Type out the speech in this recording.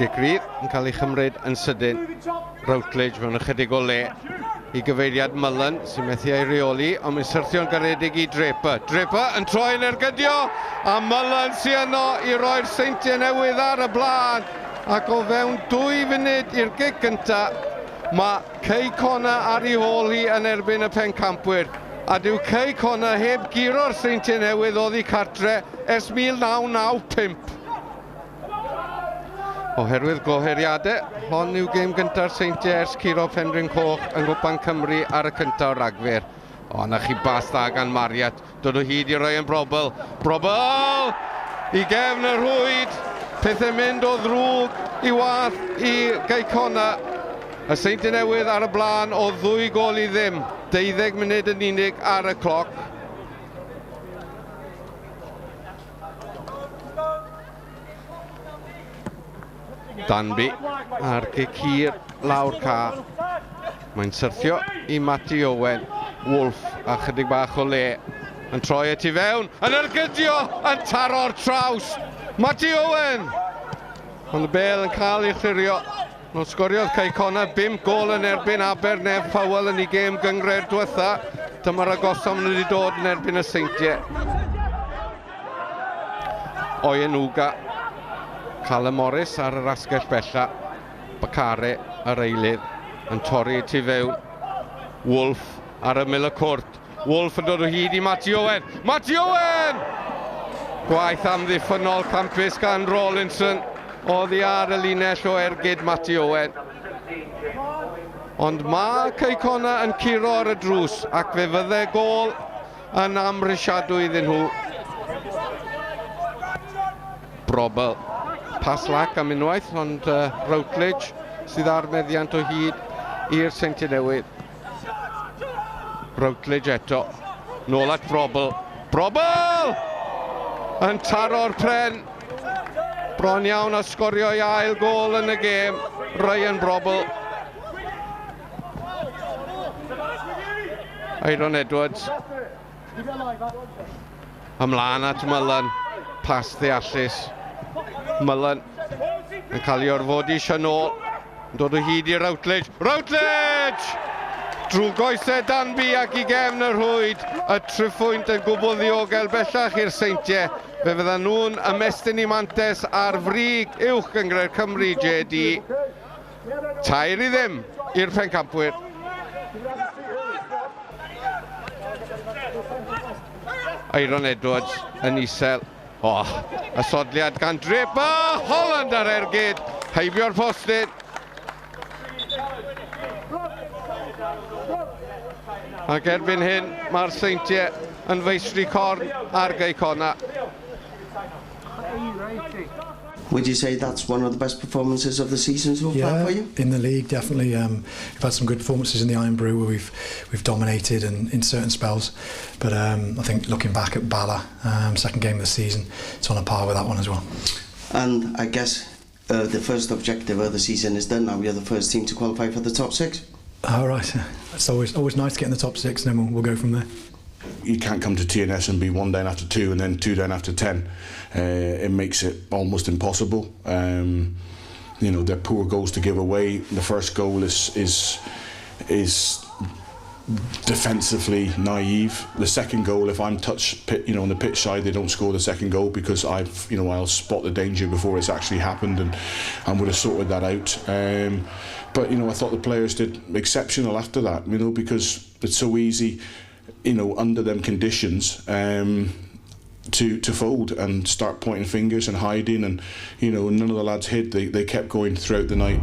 Gigrydd yn cael ei chymryd yn sydyn. Routledge mewn ychydig o le i gyfeiriad Mullen sy'n methu ei reoli, ond mae'n syrthio'n garedig i Draper. Draper yn troi'n ergydio, a Mullen sy'n yno i roi'r Seintiau Newydd ar y blaen. Ac o fewn 2 funud i'r gig gyntaf, mae Connah ar ei hôl hi yn erbyn y pencampwyr. A dyw Connah heb guro'r Seintiau Newydd oddi cartre ers 1995. Oherwydd goheriadau, hon yw gêm gyntaf Seintiau ers curo Penrhyn Coch yn Gwpan Cymru ar y cyntaf o Ragfyr. O, na chi bas dda gan Mariat, dod o hyd i roi yn Brobl. Brobl! I gefn y rhwyd, pethau mynd o ddrwg i wath i Connah. Y Seintiau Newydd ar y blaen o 2 gol i ddim, 12 munud yn unig ar y cloc. Danby ar gic hir lawr ca. Mae'n syrthio i Matty Owen. Wolf a chydig bach o le yn troi at i fewn, yn ergydio, yn taro'r traws. Matty Owen! Ond y bel yn cael ei chlirio. Mae'n sgoriodd Connah 5 gol yn erbyn Abernef Powell yn ei gêm gyngred diwetha. Dyma'r agosom wedi dod yn erbyn y Seintiau. Oyenuga. Callum Morris ar yr asgell bella. Bacare yr eilydd yn torri tu fewn. Wolf ar y mil y cwrt. Wolf yn dod o hyd i Matty Owen. Matty Owen! Gwaith amddiffynol campus gan Rawlinson. Oddi ar y linell o ergyd Matty Owen. Ond mae Connah yn curo ar y drws ac fe fydde gol yn amrysiadwy iddyn nhw. Brobl. Pas lac am unwaith, ond Routledge sydd ar meddiant o hyd i'r Seintiau Newydd. Routledge eto. Nôl at Brobl. Brobl! Yn taro'r pren. Bron iawn a sgorio i ail gol yn y gêm. Ryan Brobl. Iron Edwards. Ymlaen at Mullen. Pas ddeallus. Mullen yn cael ei orfodi nôl. Dod o hyd i Routledge. Routledge! Drwy goesau Danby ac i gefn y rhwyd. Y triffwynt yn gwbl ddiogel bellach i'r Seintiau. Fe fyddan nhw'n ymestyn i mantes ar frig uwch gyngred Cymru JD. 3-0 i'r pencampwyr. Iron Edwards yn isel. Y sodliad gan Draper. Holland ar ergyd. Heibio'r postyn. Ac erbyn hyn, mae'r Seintiau yn feistri corn ar Connah. Would you say that's one of the best performances of the season so far for you? In the league, definitely. We've had some good performances in the Iron Brew where we've dominated in certain spells. But I think looking back at Bala, second game of the season, it's on a par with that one as well. And I guess the first objective of the season is done now. You're the first team to qualify for the top 6. Oh, right. It's always nice to get in the top 6, and then we'll go from there. You can't come to TNS and be 1 down after 2 and then 2 down after 10. It makes it almost impossible. You know, they're poor goals to give away. The first goal is defensively naive. The second goal, if I'm on the pitch side, they don't score the second goal because I'll spot the danger before it's actually happened and would have sorted that out. But I thought the players did exceptional after that. Because it's so easy. Under them conditions, to fold and start pointing fingers and hiding, and none of the lads hid. They kept going throughout the night.